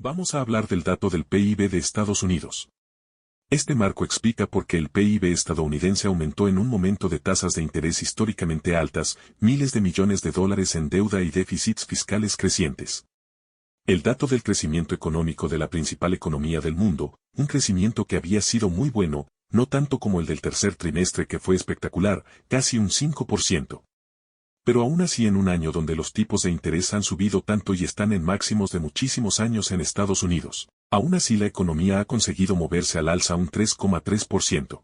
Vamos a hablar del dato del PIB de Estados Unidos. Este marco explica por qué el PIB estadounidense aumentó en un momento de tasas de interés históricamente altas, miles de millones de dólares en deuda y déficits fiscales crecientes. El dato del crecimiento económico de la principal economía del mundo, un crecimiento que había sido muy bueno, no tanto como el del tercer trimestre que fue espectacular, casi un 5%. Pero aún así en un año donde los tipos de interés han subido tanto y están en máximos de muchísimos años en Estados Unidos, aún así la economía ha conseguido moverse al alza un 3,3%.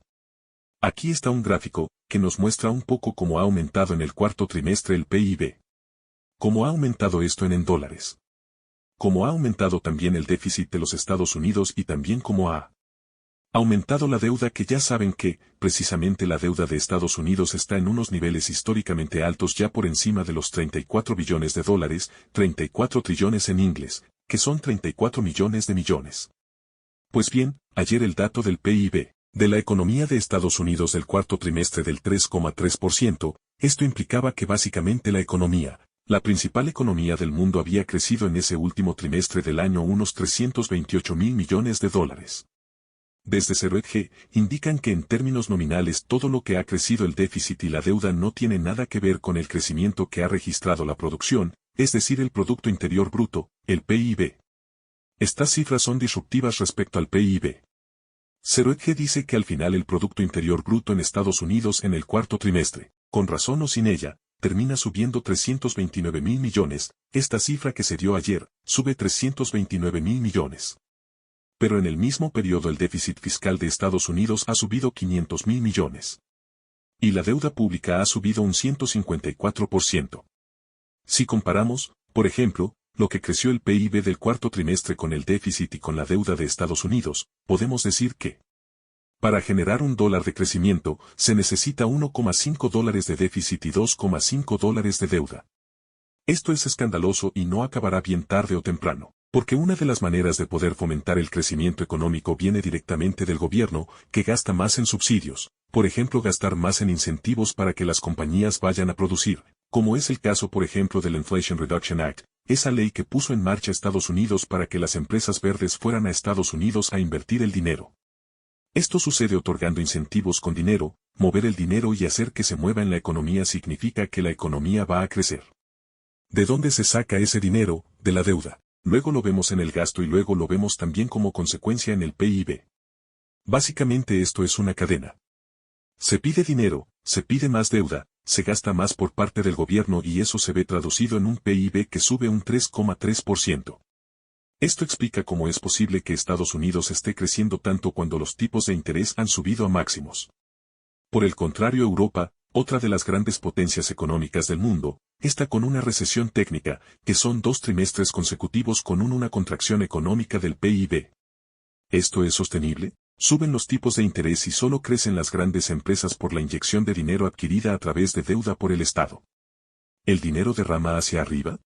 Aquí está un gráfico, que nos muestra un poco cómo ha aumentado en el cuarto trimestre el PIB. ¿Cómo ha aumentado esto en dólares? ¿Cómo ha aumentado también el déficit de los Estados Unidos y también cómo ha aumentado la deuda, que ya saben que, precisamente la deuda de Estados Unidos está en unos niveles históricamente altos, ya por encima de los 34 billones de dólares, 34 trillones en inglés, que son 34 millones de millones. Pues bien, ayer el dato del PIB de la economía de Estados Unidos del cuarto trimestre del 3,3%, esto implicaba que básicamente la principal economía del mundo había crecido en ese último trimestre del año unos 328 mil millones de dólares. Desde CEROEG indican que en términos nominales todo lo que ha crecido el déficit y la deuda no tiene nada que ver con el crecimiento que ha registrado la producción, es decir, el Producto Interior Bruto, el PIB. Estas cifras son disruptivas respecto al PIB. CEROEG dice que al final el Producto Interior Bruto en Estados Unidos en el cuarto trimestre, con razón o sin ella, termina subiendo 329 mil millones, esta cifra que se dio ayer, sube 329 mil millones. Pero en el mismo periodo el déficit fiscal de Estados Unidos ha subido 500 mil millones. Y la deuda pública ha subido un 154%. Si comparamos, por ejemplo, lo que creció el PIB del cuarto trimestre con el déficit y con la deuda de Estados Unidos, podemos decir que para generar $1 de crecimiento, se necesita 1,5 dólares de déficit y 2,5 dólares de deuda. Esto es escandaloso y no acabará bien tarde o temprano. Porque una de las maneras de poder fomentar el crecimiento económico viene directamente del gobierno, que gasta más en subsidios, por ejemplo gastar más en incentivos para que las compañías vayan a producir, como es el caso por ejemplo del Inflation Reduction Act, esa ley que puso en marcha Estados Unidos para que las empresas verdes fueran a Estados Unidos a invertir el dinero. Esto sucede otorgando incentivos con dinero, mover el dinero y hacer que se mueva en la economía significa que la economía va a crecer. ¿De dónde se saca ese dinero? De la deuda. Luego lo vemos en el gasto y luego lo vemos también como consecuencia en el PIB. Básicamente esto es una cadena. Se pide dinero, se pide más deuda, se gasta más por parte del gobierno y eso se ve traducido en un PIB que sube un 3,3%. Esto explica cómo es posible que Estados Unidos esté creciendo tanto cuando los tipos de interés han subido a máximos. Por el contrario, Europa, otra de las grandes potencias económicas del mundo, está con una recesión técnica, que son 2 trimestres consecutivos con una contracción económica del PIB. ¿Esto es sostenible? Suben los tipos de interés y solo crecen las grandes empresas por la inyección de dinero adquirida a través de deuda por el Estado. ¿El dinero derrama hacia arriba?